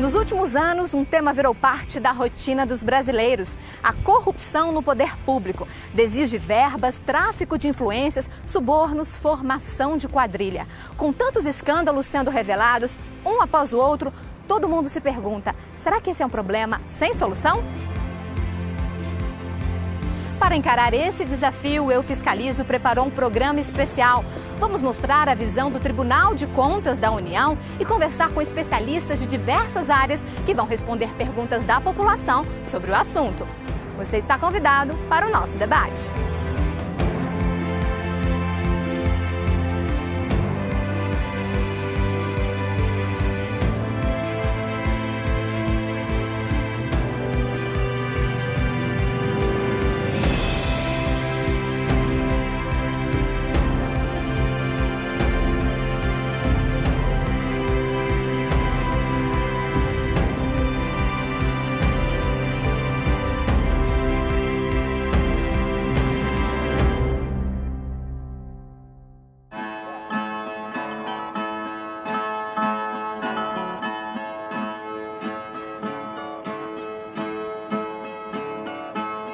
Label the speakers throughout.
Speaker 1: Nos últimos anos, um tema virou parte da rotina dos brasileiros: a corrupção no poder público. Desvios de verbas, tráfico de influências, subornos, formação de quadrilha. Com tantos escândalos sendo revelados, um após o outro, todo mundo se pergunta: será que esse é um problema sem solução? Para encarar esse desafio, o Eu Fiscalizo preparou um programa especial. Vamos mostrar a visão do Tribunal de Contas da União e conversar com especialistas de diversas áreas que vão responder perguntas da população sobre o assunto. Você está convidado para o nosso debate.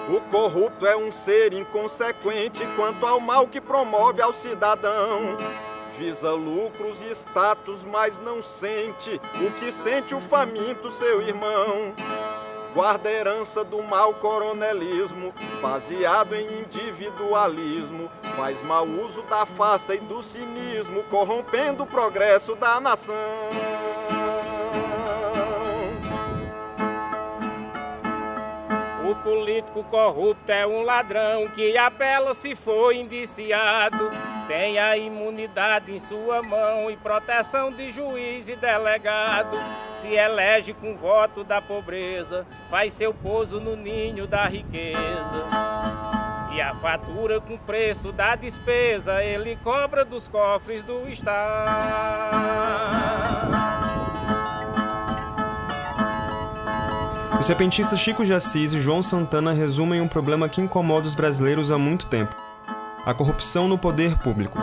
Speaker 2: O corrupto é um ser inconsequente quanto ao mal que promove ao cidadão. Visa lucros e status, mas não sente o que sente o faminto, seu irmão. Guarda a herança do mau coronelismo, baseado em individualismo. Faz mau uso da farsa e do cinismo, corrompendo o progresso da nação.
Speaker 3: O político corrupto é um ladrão que apela se for indiciado. Tem a imunidade em sua mão e proteção de juiz e delegado. Se elege com voto da pobreza, faz seu pouso no ninho da riqueza. E a fatura com preço da despesa ele cobra dos cofres do Estado.
Speaker 4: Os repentistas Chico de Assis e João Santana resumem um problema que incomoda os brasileiros há muito tempo: a corrupção no poder público.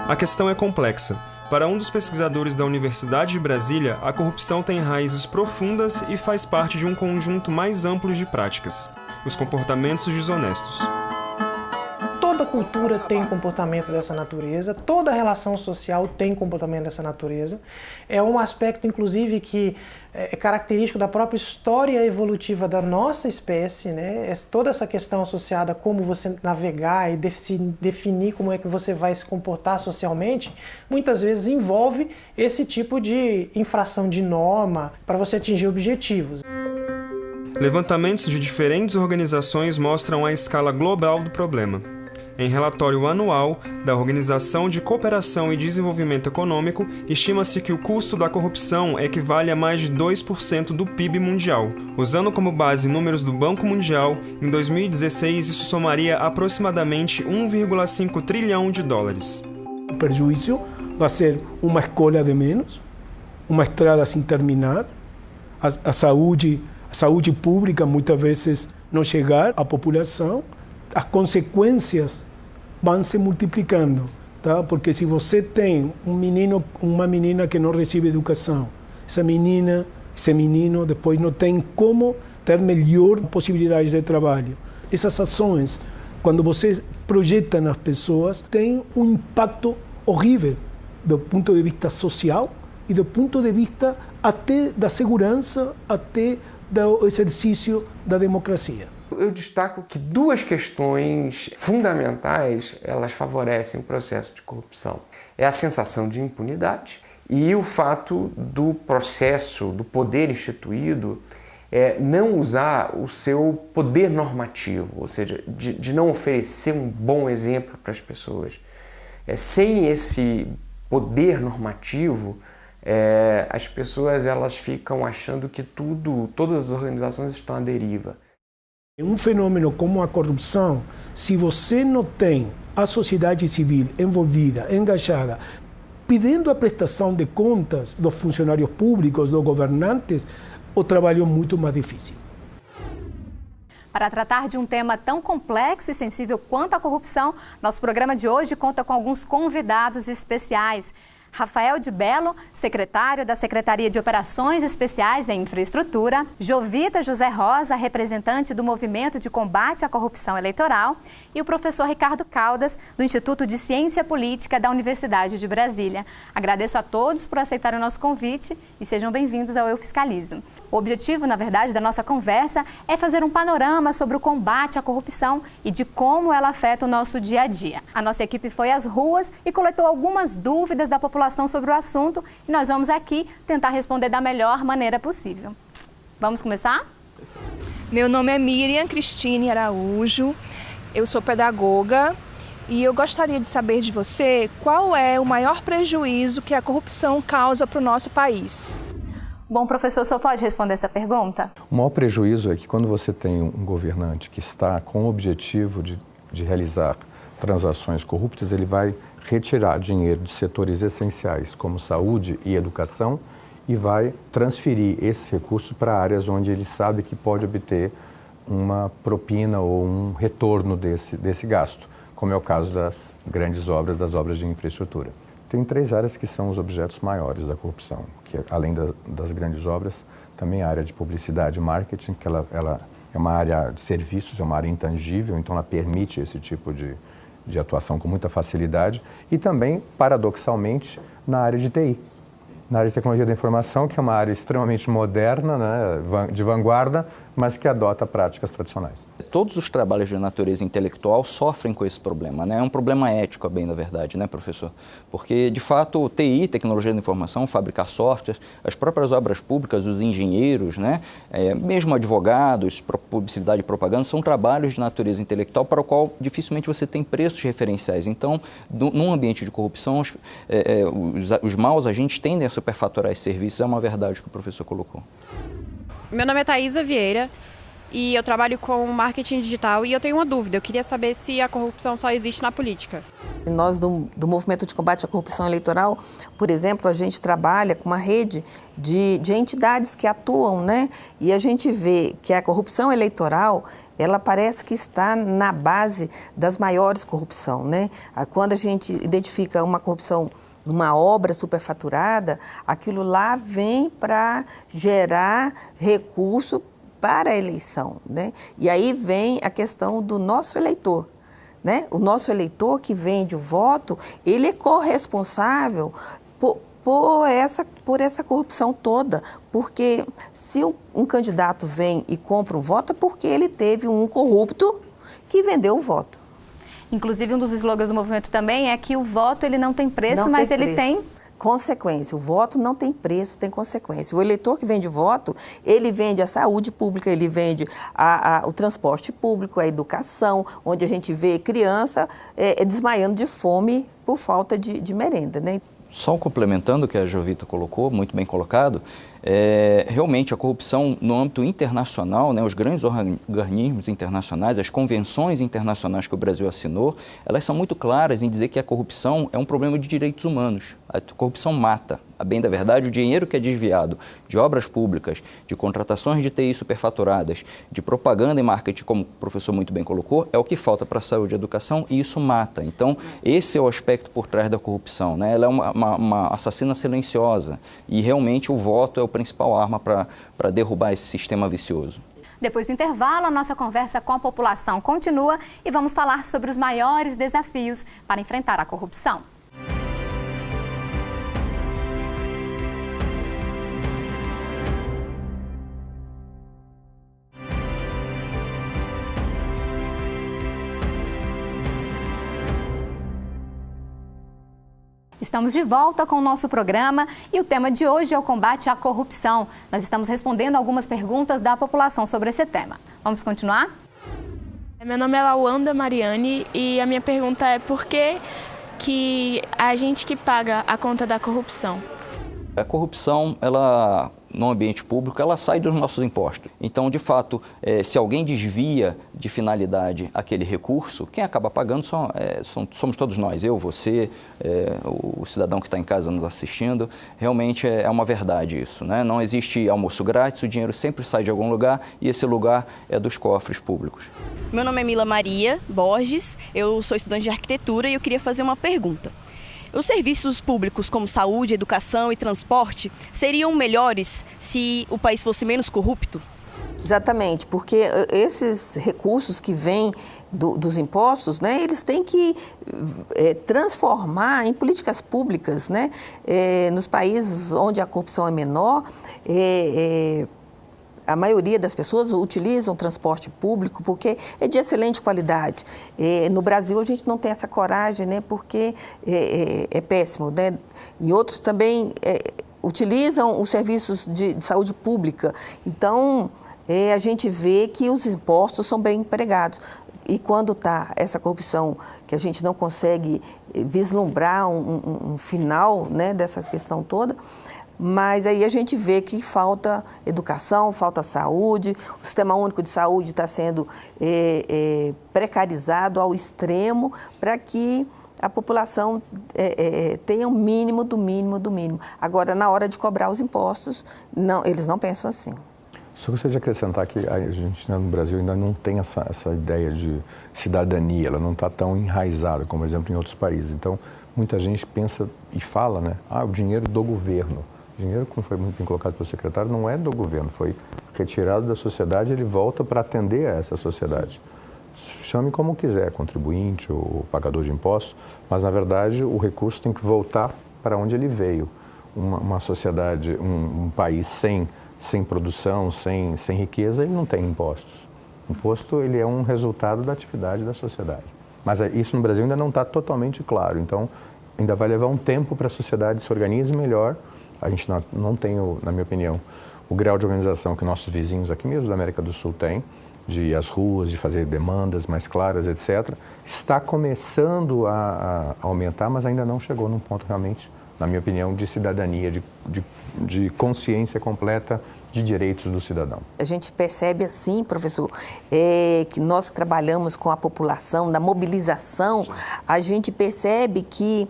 Speaker 4: A questão é complexa. Para um dos pesquisadores da Universidade de Brasília, a corrupção tem raízes profundas e faz parte de um conjunto mais amplo de práticas: os comportamentos desonestos.
Speaker 5: Toda cultura tem comportamento dessa natureza, toda relação social tem comportamento dessa natureza. É um aspecto, inclusive, que é característico da própria história evolutiva da nossa espécie, né? Toda essa questão associada a como você navegar e definir como é que você vai se comportar socialmente, muitas vezes envolve esse tipo de infração de norma para você atingir objetivos.
Speaker 4: Levantamentos de diferentes organizações mostram a escala global do problema. Em relatório anual da Organização de Cooperação e Desenvolvimento Econômico, estima-se que o custo da corrupção equivale a mais de 2% do PIB mundial. Usando como base números do Banco Mundial, em 2016 isso somaria aproximadamente 1,5 trilhão de dólares.
Speaker 6: O prejuízo vai ser uma escola de menos, uma estrada sem terminar, a saúde pública muitas vezes não chegar à população. As consequências vão se multiplicando, tá? Porque se você tem um menino, uma menina que não recebe educação, essa menina, esse menino depois não tem como ter melhor possibilidades de trabalho. Essas ações, quando você projeta nas pessoas, tem um impacto horrível do ponto de vista social e do ponto de vista até da segurança, até do exercício da democracia.
Speaker 7: Eu destaco que duas questões fundamentais, elas favorecem o processo de corrupção. É a sensação de impunidade e o fato do processo, do poder instituído, não usar o seu poder normativo, ou seja, de não oferecer um bom exemplo para as pessoas. Sem esse poder normativo, as pessoas elas ficam achando que todas as organizações estão à deriva.
Speaker 6: Um fenômeno como a corrupção, se você não tem a sociedade civil envolvida, engajada, pedindo a prestação de contas dos funcionários públicos, dos governantes, o trabalho é muito mais difícil.
Speaker 1: Para tratar de um tema tão complexo e sensível quanto a corrupção, nosso programa de hoje conta com alguns convidados especiais. Rafael de Bello, secretário da Secretaria de Operações Especiais em Infraestrutura, Jovita José Rosa, representante do Movimento de Combate à Corrupção Eleitoral, e o professor Ricardo Caldas, do Instituto de Ciência Política da Universidade de Brasília. Agradeço a todos por aceitarem o nosso convite e sejam bem-vindos ao Eu Fiscalizo. O objetivo, na verdade, da nossa conversa é fazer um panorama sobre o combate à corrupção e de como ela afeta o nosso dia a dia. A nossa equipe foi às ruas e coletou algumas dúvidas da população sobre o assunto e nós vamos aqui tentar responder da melhor maneira possível. Vamos começar?
Speaker 8: Meu nome é Miriam Cristine Araújo, eu sou pedagoga e eu gostaria de saber de você qual é o maior prejuízo que a corrupção causa para o nosso país.
Speaker 1: Bom, professor, o senhor pode responder essa pergunta?
Speaker 9: O maior prejuízo é que quando você tem um governante que está com o objetivo de realizar transações corruptas, ele vai retirar dinheiro de setores essenciais como saúde e educação e vai transferir esses recursos para áreas onde ele sabe que pode obter uma propina ou um retorno desse gasto, como é o caso das grandes obras, das obras de infraestrutura. Tem 3 áreas que são os objetos maiores da corrupção, que além das grandes obras, também a área de publicidade e marketing, que ela é uma área de serviços, é uma área intangível, então ela permite esse tipo de atuação com muita facilidade, e também, paradoxalmente, na área de TI, na área de tecnologia da informação, que é uma área extremamente moderna, né, de vanguarda, mas que adota práticas tradicionais.
Speaker 10: Todos os trabalhos de natureza intelectual sofrem com esse problema, né? É um problema ético, a bem da verdade, né, professor? Porque, de fato, TI, tecnologia da informação, fabricar software, as próprias obras públicas, os engenheiros, né, mesmo advogados, publicidade e propaganda, são trabalhos de natureza intelectual para o qual dificilmente você tem preços referenciais. Então, num ambiente de corrupção, os maus agentes tendem a superfaturar esses serviços, é uma verdade que o professor colocou.
Speaker 11: Meu nome é Thaisa Vieira e eu trabalho com marketing digital e eu tenho uma dúvida. Eu queria saber se a corrupção só existe na política.
Speaker 12: Nós, do Movimento de Combate à Corrupção Eleitoral, por exemplo, a gente trabalha com uma rede de entidades que atuam, né? E a gente vê que a corrupção eleitoral, ela parece que está na base das maiores corrupções, né? Quando a gente identifica uma corrupção numa obra superfaturada, aquilo lá vem para gerar recurso para a eleição, né? E aí vem a questão do nosso eleitor, né? O nosso eleitor que vende o voto, ele é corresponsável por essa corrupção toda, porque se um candidato vem e compra um voto é porque ele teve um corrupto que vendeu o voto.
Speaker 1: Inclusive, um dos slogans do movimento também é que o voto ele não tem preço, mas ele tem
Speaker 12: consequência. O voto não tem preço, tem consequência. O eleitor que vende voto, ele vende a saúde pública, ele vende o transporte público, a educação, onde a gente vê criança desmaiando de fome por falta de merenda, né?
Speaker 10: Só complementando o que a Jovita colocou, muito bem colocado, realmente a corrupção no âmbito internacional, né, os grandes organismos internacionais, as convenções internacionais que o Brasil assinou, elas são muito claras em dizer que a corrupção é um problema de direitos humanos. A corrupção mata. A bem da verdade, o dinheiro que é desviado de obras públicas, de contratações de TI superfaturadas, de propaganda e marketing, como o professor muito bem colocou, é o que falta para a saúde e educação e isso mata. Então, esse é o aspecto por trás da corrupção, né? Ela é uma assassina silenciosa e realmente o voto é a principal arma para derrubar esse sistema vicioso.
Speaker 1: Depois do intervalo, a nossa conversa com a população continua e vamos falar sobre os maiores desafios para enfrentar a corrupção. Estamos de volta com o nosso programa e o tema de hoje é o combate à corrupção. Nós estamos respondendo algumas perguntas da população sobre esse tema. Vamos continuar?
Speaker 8: Meu nome é Lawanda Mariane e a minha pergunta é por que a gente que paga a conta da corrupção?
Speaker 10: A corrupção, ela, no ambiente público, ela sai dos nossos impostos. Então, de fato, se alguém desvia de finalidade aquele recurso, quem acaba pagando somos todos nós, eu, você, o cidadão que está em casa nos assistindo. Realmente é uma verdade isso, né? Não existe almoço grátis, o dinheiro sempre sai de algum lugar e esse lugar é dos cofres públicos.
Speaker 13: Meu nome é Mila Maria Borges, eu sou estudante de arquitetura e eu queria fazer uma pergunta. Os serviços públicos como saúde, educação e transporte seriam melhores se o país fosse menos corrupto?
Speaker 12: Exatamente, porque esses recursos que vêm dos impostos, né, eles têm que transformar em políticas públicas, né? Nos países onde a corrupção é menor, a maioria das pessoas utilizam transporte público porque é de excelente qualidade. No Brasil a gente não tem essa coragem, né, porque é péssimo, né? Em outros também utilizam os serviços de saúde pública. Então, a gente vê que os impostos são bem empregados. E quando está essa corrupção que a gente não consegue vislumbrar um final, né, dessa questão toda, mas aí a gente vê que falta educação, falta saúde, o Sistema Único de Saúde está sendo precarizado ao extremo para que a população tenha o mínimo do mínimo do mínimo. Agora, na hora de cobrar os impostos, não, eles não pensam assim.
Speaker 9: Só gostaria de acrescentar que a gente no Brasil ainda não tem essa ideia de cidadania, ela não está tão enraizada como, por exemplo, em outros países. Então, muita gente pensa e fala, né, o dinheiro do governo. O dinheiro, como foi muito bem colocado pelo secretário, não é do governo, foi retirado da sociedade, ele volta para atender a essa sociedade. Sim. Chame como quiser, contribuinte ou pagador de impostos, mas, na verdade, o recurso tem que voltar para onde ele veio. Uma sociedade, um país sem produção, sem riqueza, ele não tem impostos. O imposto, ele é um resultado da atividade da sociedade. Mas isso no Brasil ainda não está totalmente claro. Então, ainda vai levar um tempo para a sociedade se organize melhor. A gente não tem, na minha opinião, o grau de organização que nossos vizinhos aqui mesmo da América do Sul têm, de ir às ruas, de fazer demandas mais claras, etc. Está começando a aumentar, mas ainda não chegou num ponto realmente, na minha opinião, de cidadania, de consciência completa de direitos do cidadão.
Speaker 12: A gente percebe assim, professor, que nós que trabalhamos com a população, na mobilização, a gente percebe que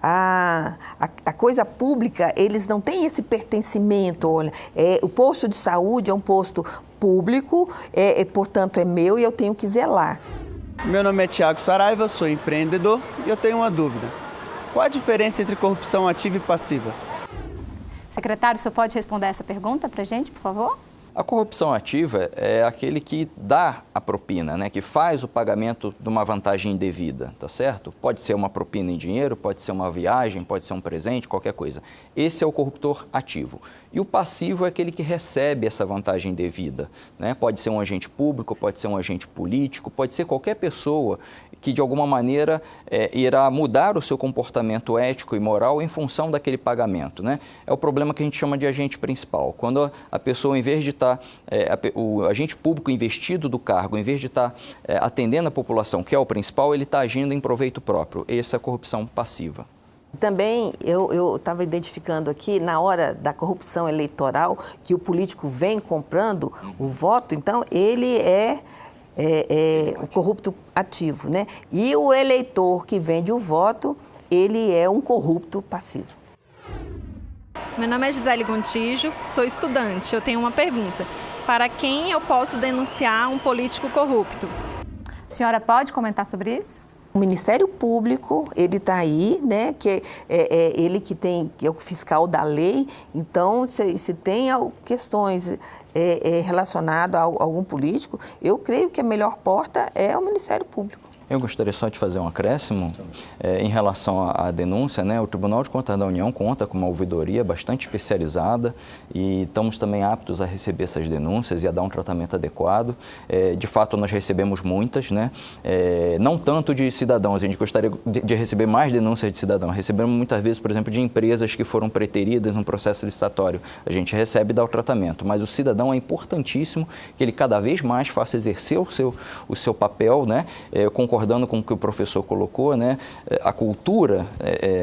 Speaker 12: a coisa pública, eles não têm esse pertencimento. Olha, o posto de saúde é um posto público, portanto é meu e eu tenho que zelar.
Speaker 14: Meu nome é Thiago Saraiva, sou empreendedor e eu tenho uma dúvida. Qual a diferença entre corrupção ativa e passiva?
Speaker 1: Secretário, o senhor pode responder essa pergunta para a gente, por favor?
Speaker 10: A corrupção ativa é aquele que dá a propina, né, que faz o pagamento de uma vantagem indevida, tá certo? Pode ser uma propina em dinheiro, pode ser uma viagem, pode ser um presente, qualquer coisa. Esse é o corruptor ativo. E o passivo é aquele que recebe essa vantagem indevida, né? Pode ser um agente público, pode ser um agente político, pode ser qualquer pessoa que de alguma maneira irá mudar o seu comportamento ético e moral em função daquele pagamento, né? É o problema que a gente chama de agente principal. Quando a pessoa, em vez de estar, o agente público investido do cargo, em vez de estar atendendo a população, que é o principal, ele está agindo em proveito próprio. Essa é a corrupção passiva.
Speaker 12: Também eu estava identificando aqui, na hora da corrupção eleitoral, que o político vem comprando o voto, então ele é o corrupto ativo, né? E o eleitor que vende o voto, ele é um corrupto passivo.
Speaker 15: Meu nome é Gisele Gontijo, sou estudante. Eu tenho uma pergunta. Para quem eu posso denunciar um político corrupto?
Speaker 1: A senhora pode comentar sobre isso?
Speaker 12: O Ministério Público, ele está aí, né, que ele que é o fiscal da lei, então se tem questões relacionadas a algum político, eu creio que a melhor porta é o Ministério Público.
Speaker 10: Eu gostaria só de fazer um acréscimo em relação à denúncia, né? O Tribunal de Contas da União conta com uma ouvidoria bastante especializada e estamos também aptos a receber essas denúncias e a dar um tratamento adequado. De fato, nós recebemos muitas, né? Não tanto de cidadãos, a gente gostaria de receber mais denúncias de cidadãos. Recebemos muitas vezes, por exemplo, de empresas que foram preteridas no processo licitatório. A gente recebe e dá o tratamento, mas o cidadão é importantíssimo que ele cada vez mais faça exercer o seu papel, né? Concordando com o que o professor colocou, né, a cultura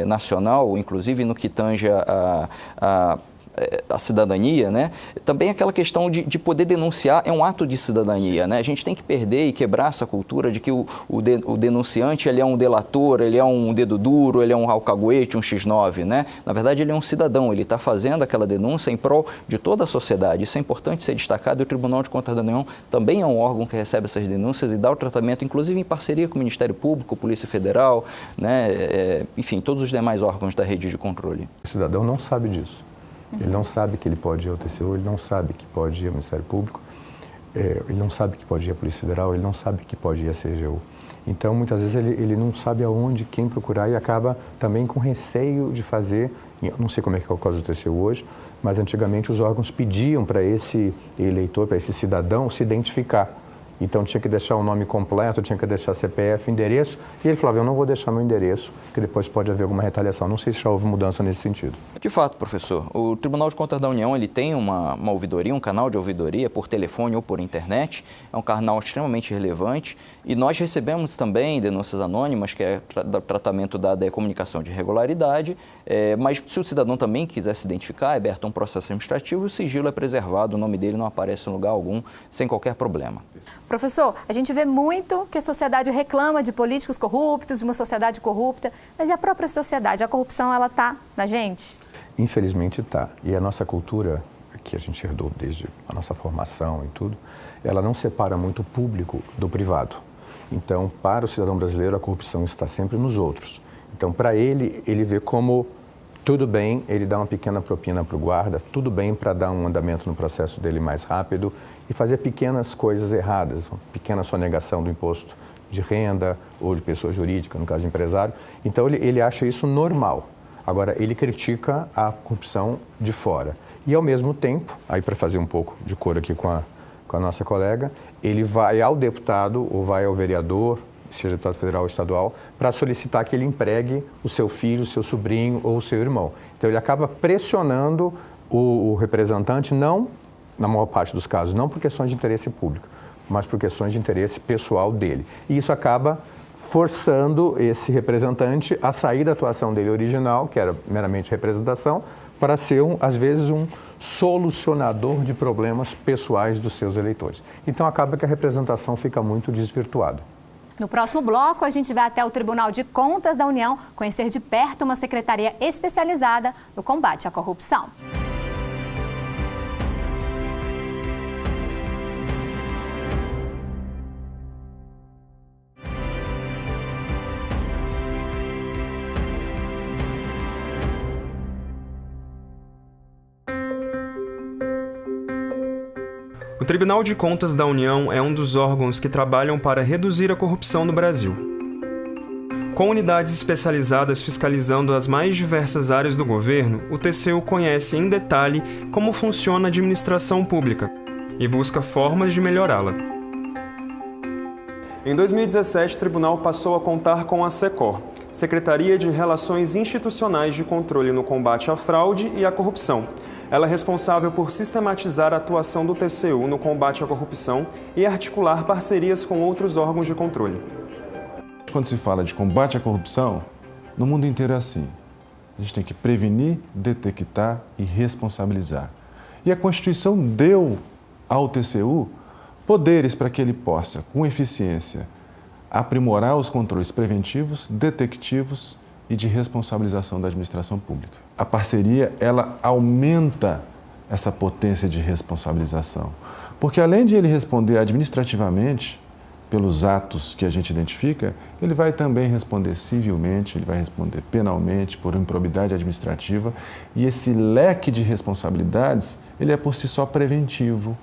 Speaker 10: nacional, inclusive no que tange a cidadania, né? Também aquela questão de poder denunciar é um ato de cidadania, né? A gente tem que perder e quebrar essa cultura de que o denunciante ele é um delator, ele é um dedo duro, ele é um alcaguete, um X9, né? Na verdade, ele é um cidadão, ele está fazendo aquela denúncia em prol de toda a sociedade. Isso é importante ser destacado e o Tribunal de Contas da União também é um órgão que recebe essas denúncias e dá o tratamento, inclusive em parceria com o Ministério Público, Polícia Federal, né? Enfim, todos os demais órgãos da rede de controle.
Speaker 9: O cidadão não sabe disso. Ele não sabe que ele pode ir ao TCU, ele não sabe que pode ir ao Ministério Público, ele não sabe que pode ir à Polícia Federal, ele não sabe que pode ir à CGU. Então, muitas vezes, ele não sabe aonde, quem procurar e acaba também com receio de fazer. Não sei como é que é o caso do TCU hoje, mas antigamente os órgãos pediam para esse eleitor, para esse cidadão se identificar. Então tinha que deixar o nome completo, tinha que deixar CPF, endereço. E ele falava, eu não vou deixar meu endereço, porque depois pode haver alguma retaliação. Não sei se já houve mudança nesse sentido.
Speaker 10: De fato, professor, o Tribunal de Contas da União ele tem uma ouvidoria, um canal de ouvidoria por telefone ou por internet. É um canal extremamente relevante. E nós recebemos também denúncias anônimas, que é o tratamento da comunicação de irregularidade. Mas se o cidadão também quiser se identificar, é aberto um processo administrativo, o sigilo é preservado, o nome dele não aparece em lugar algum, sem qualquer problema.
Speaker 1: Professor, a gente vê muito que a sociedade reclama de políticos corruptos, de uma sociedade corrupta, mas e a própria sociedade? A corrupção, ela está na gente?
Speaker 9: Infelizmente está. E a nossa cultura, que a gente herdou desde a nossa formação e tudo, ela não separa muito o público do privado. Então, para o cidadão brasileiro, a corrupção está sempre nos outros. Então, para ele vê como tudo bem ele dá uma pequena propina para o guarda, tudo bem para dar um andamento no processo dele mais rápido e fazer pequenas coisas erradas, uma pequena sonegação do imposto de renda ou de pessoa jurídica, no caso de empresário. Então, ele acha isso normal. Agora, ele critica a corrupção de fora. E, ao mesmo tempo, aí para fazer um pouco de cor aqui com a nossa colega, ele vai ao deputado ou vai ao vereador, seja deputado federal ou estadual, para solicitar que ele empregue o seu filho, o seu sobrinho ou o seu irmão. Então, ele acaba pressionando o representante, não, na maior parte dos casos, não por questões de interesse público, mas por questões de interesse pessoal dele. E isso acaba forçando esse representante a sair da atuação dele original, que era meramente representação, para ser, às vezes, um solucionador de problemas pessoais dos seus eleitores. Então, acaba que a representação fica muito desvirtuada.
Speaker 1: No próximo bloco, a gente vai até o Tribunal de Contas da União conhecer de perto uma secretaria especializada no combate à corrupção.
Speaker 4: O Tribunal de Contas da União é um dos órgãos que trabalham para reduzir a corrupção no Brasil. Com unidades especializadas fiscalizando as mais diversas áreas do governo, o TCU conhece em detalhe como funciona a administração pública e busca formas de melhorá-la. Em 2017, o tribunal passou a contar com a SECOR, Secretaria de Relações Institucionais de Controle no Combate à Fraude e à Corrupção. Ela é responsável por sistematizar a atuação do TCU no combate à corrupção e articular parcerias com outros órgãos de controle.
Speaker 16: Quando se fala de combate à corrupção, no mundo inteiro é assim. A gente tem que prevenir, detectar e responsabilizar. E a Constituição deu ao TCU poderes para que ele possa, com eficiência, aprimorar os controles preventivos, detectivos e de responsabilização da administração pública. A parceria, ela aumenta essa potência de responsabilização, porque além de ele responder administrativamente pelos atos que a gente identifica, ele vai também responder civilmente, ele vai responder penalmente por improbidade administrativa, e esse leque de responsabilidades, ele é por si só preventivo.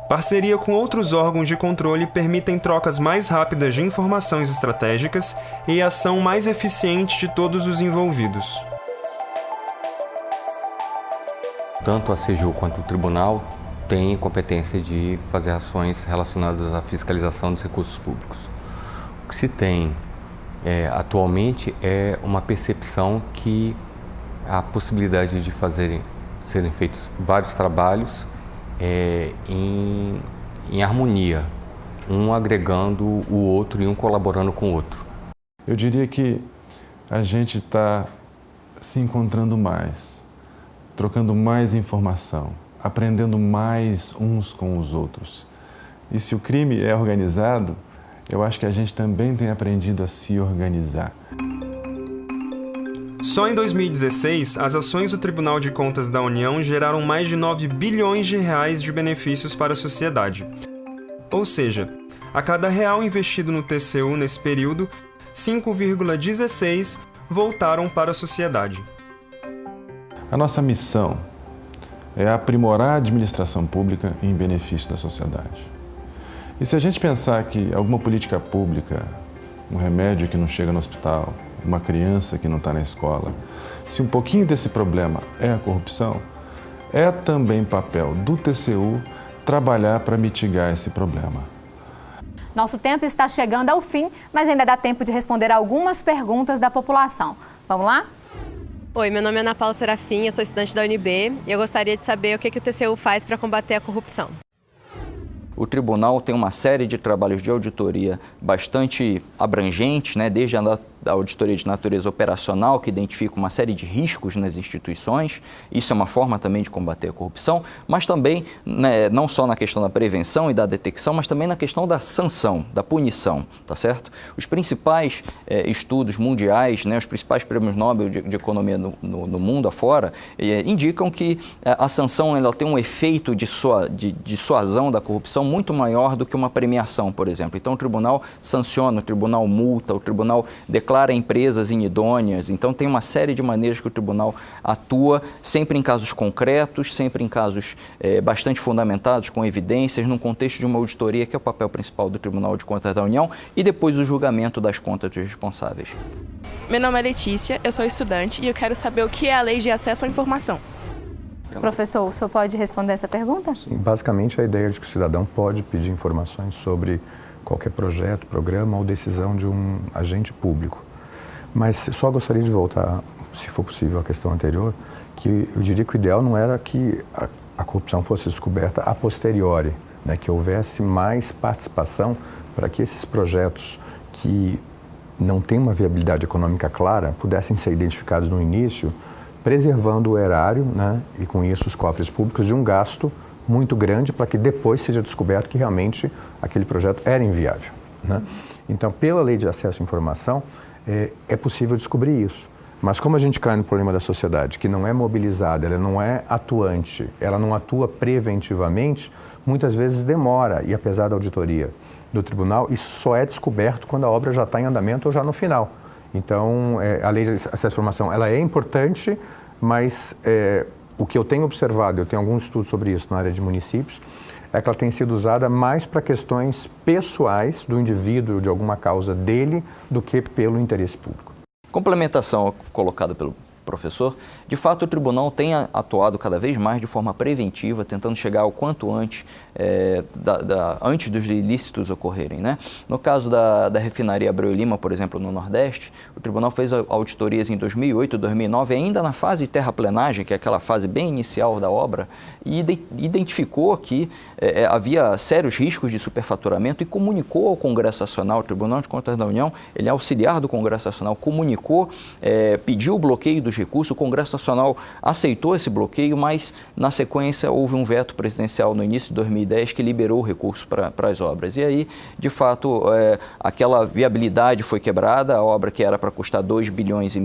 Speaker 4: Parceria com outros órgãos de controle permitem trocas mais rápidas de informações estratégicas e ação mais eficiente de todos os envolvidos.
Speaker 17: Tanto a CGU quanto o tribunal têm competência de fazer ações relacionadas à fiscalização dos recursos públicos. O que se tem atualmente é uma percepção que a possibilidade de serem feitos vários trabalhos em harmonia, um agregando o outro e um colaborando com o outro.
Speaker 16: Eu diria que a gente está se encontrando mais. trocando mais informação, aprendendo mais uns com os outros. E se o crime é organizado, eu acho que a gente também tem aprendido a se organizar.
Speaker 4: Só em 2016, as ações do Tribunal de Contas da União geraram mais de 9 bilhões de reais de benefícios para a sociedade. Ou seja, a cada real investido no TCU nesse período, 5,16 voltaram para a sociedade.
Speaker 16: A nossa missão é aprimorar a administração pública em benefício da sociedade. E se a gente pensar que alguma política pública, um remédio que não chega no hospital, uma criança que não está na escola, se um pouquinho desse problema é a corrupção, é também papel do TCU trabalhar para mitigar esse problema.
Speaker 1: Nosso tempo está chegando ao fim, mas ainda dá tempo de responder algumas perguntas da população. Vamos lá?
Speaker 18: Oi, meu nome é Ana Paula Serafim, eu sou estudante da UNB e eu gostaria de saber o que o TCU faz para combater a corrupção.
Speaker 10: O tribunal tem uma série de trabalhos de auditoria bastante abrangentes, né, desde a auditoria de natureza operacional, que identifica uma série de riscos nas instituições. Isso é uma forma também de combater a corrupção, mas também, né, não só na questão da prevenção e da detecção, mas também na questão da sanção, da punição, tá certo? Os principais estudos mundiais, né, os principais prêmios Nobel de economia no mundo afora, indicam que a sanção ela tem um efeito de dissuasão da corrupção muito maior do que uma premiação, por exemplo. Então o tribunal sanciona, o tribunal multa, o tribunal declara empresas inidôneas. Então tem uma série de maneiras que o tribunal atua, sempre em casos concretos, sempre em casos bastante fundamentados, com evidências, num contexto de uma auditoria, que é o papel principal do Tribunal de Contas da União, e depois o julgamento das contas dos responsáveis.
Speaker 19: Meu nome é Letícia, eu sou estudante e eu quero saber o que é a Lei de Acesso à Informação.
Speaker 1: Professor, o senhor pode responder essa pergunta?
Speaker 9: Sim, basicamente a ideia de que o cidadão pode pedir informações sobre qualquer projeto, programa ou decisão de um agente público. Mas só gostaria de voltar, se for possível, à questão anterior, que eu diria que o ideal não era que a corrupção fosse descoberta a posteriori, né, que houvesse mais participação para que esses projetos que não têm uma viabilidade econômica clara pudessem ser identificados no início, preservando o erário, né, e com isso os cofres públicos de um gasto muito grande para que depois seja descoberto que realmente aquele projeto era inviável, né? Então, pela Lei de Acesso à Informação, é possível descobrir isso. Mas como a gente cai no problema da sociedade, que não é mobilizada, ela não é atuante, ela não atua preventivamente, muitas vezes demora, e apesar da auditoria do tribunal, isso só é descoberto quando a obra já está em andamento ou já no final. Então, a Lei de Acesso à Informação, ela é importante, mas o que eu tenho observado, eu tenho alguns estudos sobre isso na área de municípios, é que ela tem sido usada mais para questões pessoais do indivíduo, de alguma causa dele, do que pelo interesse público.
Speaker 10: Complementação colocada pelo professor, de fato o tribunal tem atuado cada vez mais de forma preventiva, tentando chegar ao quanto antes, antes dos ilícitos ocorrerem, né? No caso da refinaria Abreu e Lima, por exemplo, no Nordeste, o tribunal fez auditorias em 2008, 2009, ainda na fase de terraplenagem, que é aquela fase bem inicial da obra, e identificou que havia sérios riscos de superfaturamento e comunicou ao Congresso Nacional, o Tribunal de Contas da União, ele é auxiliar do Congresso Nacional, comunicou, pediu o bloqueio dos recursos, o Congresso Nacional aceitou esse bloqueio, mas na sequência houve um veto presidencial no início de 2010 que liberou o recurso para as obras. E aí, de fato, aquela viabilidade foi quebrada, a obra que era para custar 2,5 bilhões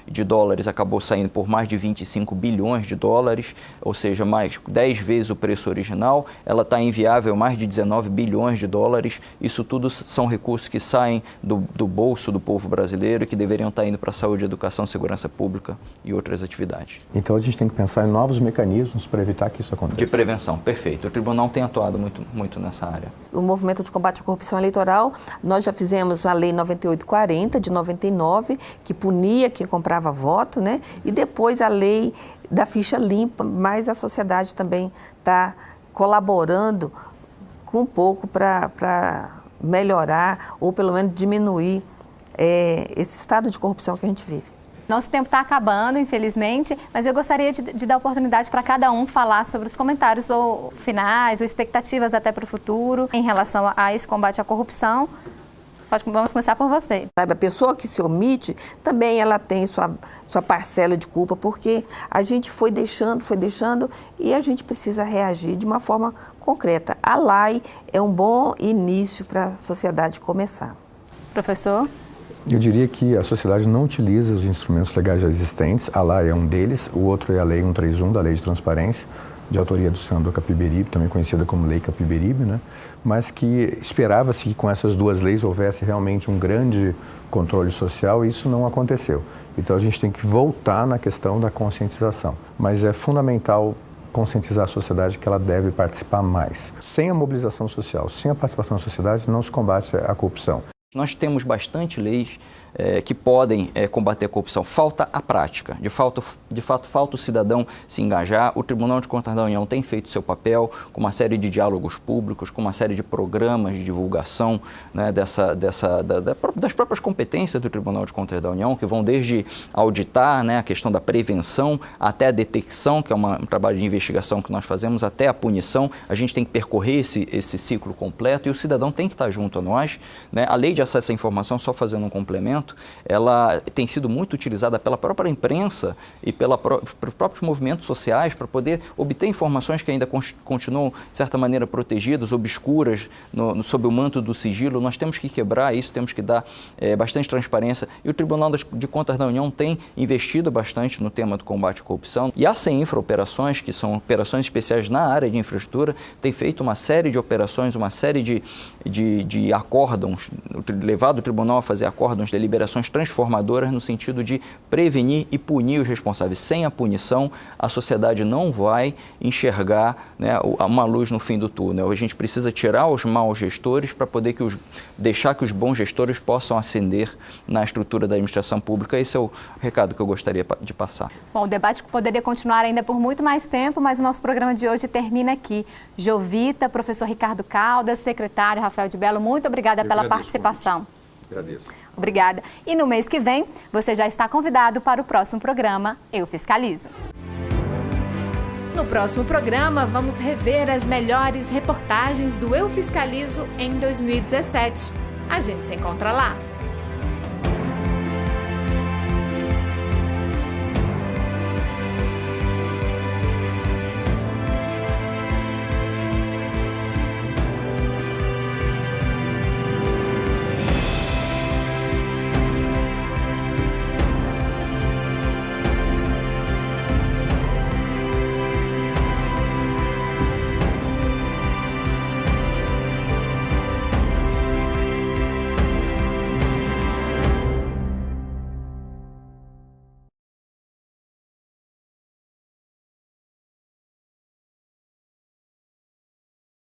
Speaker 10: de dólares acabou saindo por mais de 25 bilhões de dólares, ou seja, mais 10 vezes o preço original, ela está inviável, mais de 19 bilhões de dólares, isso tudo são recursos que saem do bolso do povo brasileiro e que deveriam estar indo para a saúde, educação, segurança pública e outras atividades.
Speaker 9: Então a gente tem que pensar em novos mecanismos para evitar que isso aconteça.
Speaker 10: De prevenção, perfeito. O tribunal tem atuado muito nessa área.
Speaker 12: O movimento de combate à corrupção eleitoral, nós já fizemos a Lei 9840 de 99, que punia quem comprava voto, né? E depois a lei da ficha limpa, mas a sociedade também está colaborando com um pouco para melhorar ou pelo menos diminuir esse estado de corrupção que a gente vive.
Speaker 1: Nosso tempo está acabando, infelizmente, mas eu gostaria de dar oportunidade para cada um falar sobre os comentários finais ou expectativas até para o futuro em relação a esse combate à corrupção. Vamos começar por você.
Speaker 12: Sabe, a pessoa que se omite, também ela tem sua parcela de culpa, porque a gente foi deixando e a gente precisa reagir de uma forma concreta. A lei é um bom início para a sociedade começar.
Speaker 1: Professor?
Speaker 9: Eu diria que a sociedade não utiliza os instrumentos legais já existentes. A lei é um deles, o outro é a Lei 131, da Lei de Transparência, de autoria do Sandro Capiberibe, também conhecida como Lei Capiberibe, né? Mas que esperava-se que com essas duas leis houvesse realmente um grande controle social e isso não aconteceu. Então a gente tem que voltar na questão da conscientização. Mas é fundamental conscientizar a sociedade que ela deve participar mais. Sem a mobilização social, sem a participação da sociedade, não se combate a corrupção.
Speaker 10: Nós temos bastante leis que podem combater a corrupção. Falta a prática. De fato, falta o cidadão se engajar. O Tribunal de Contas da União tem feito seu papel com uma série de diálogos públicos, com uma série de programas de divulgação, né, das próprias competências do Tribunal de Contas da União, que vão desde auditar, né, a questão da prevenção, até a detecção, que é um trabalho de investigação que nós fazemos, até a punição. A gente tem que percorrer esse ciclo completo e o cidadão tem que estar junto a nós, né? A lei de acesso à informação, só fazendo um complemento, ela tem sido muito utilizada pela própria imprensa e pelos próprios movimentos sociais para poder obter informações que ainda continuam, de certa maneira, protegidas, obscuras, sob o manto do sigilo. Nós temos que quebrar isso, temos que dar bastante transparência. E o Tribunal de Contas da União tem investido bastante no tema do combate à corrupção. E a CEINFRA Operações, que são operações especiais na área de infraestrutura, tem feito uma série de operações, uma série de acórdãos, levado o tribunal a fazer acórdãos, deliberações transformadoras no sentido de prevenir e punir os responsáveis. Sem a punição, a sociedade não vai enxergar, né, uma luz no fim do túnel. A gente precisa tirar os maus gestores para poder deixar que os bons gestores possam ascender na estrutura da administração pública. Esse é o recado que eu gostaria de passar.
Speaker 1: Bom, o debate poderia continuar ainda por muito mais tempo, mas o nosso programa de hoje termina aqui. Jovita, professor Ricardo Caldas, secretário Rafael de Bello, muito obrigada pela participação.
Speaker 9: Agradeço.
Speaker 1: Obrigada. E no mês que vem, você já está convidado para o próximo programa Eu Fiscalizo. No próximo programa, vamos rever as melhores reportagens do Eu Fiscalizo em 2017. A gente se encontra lá.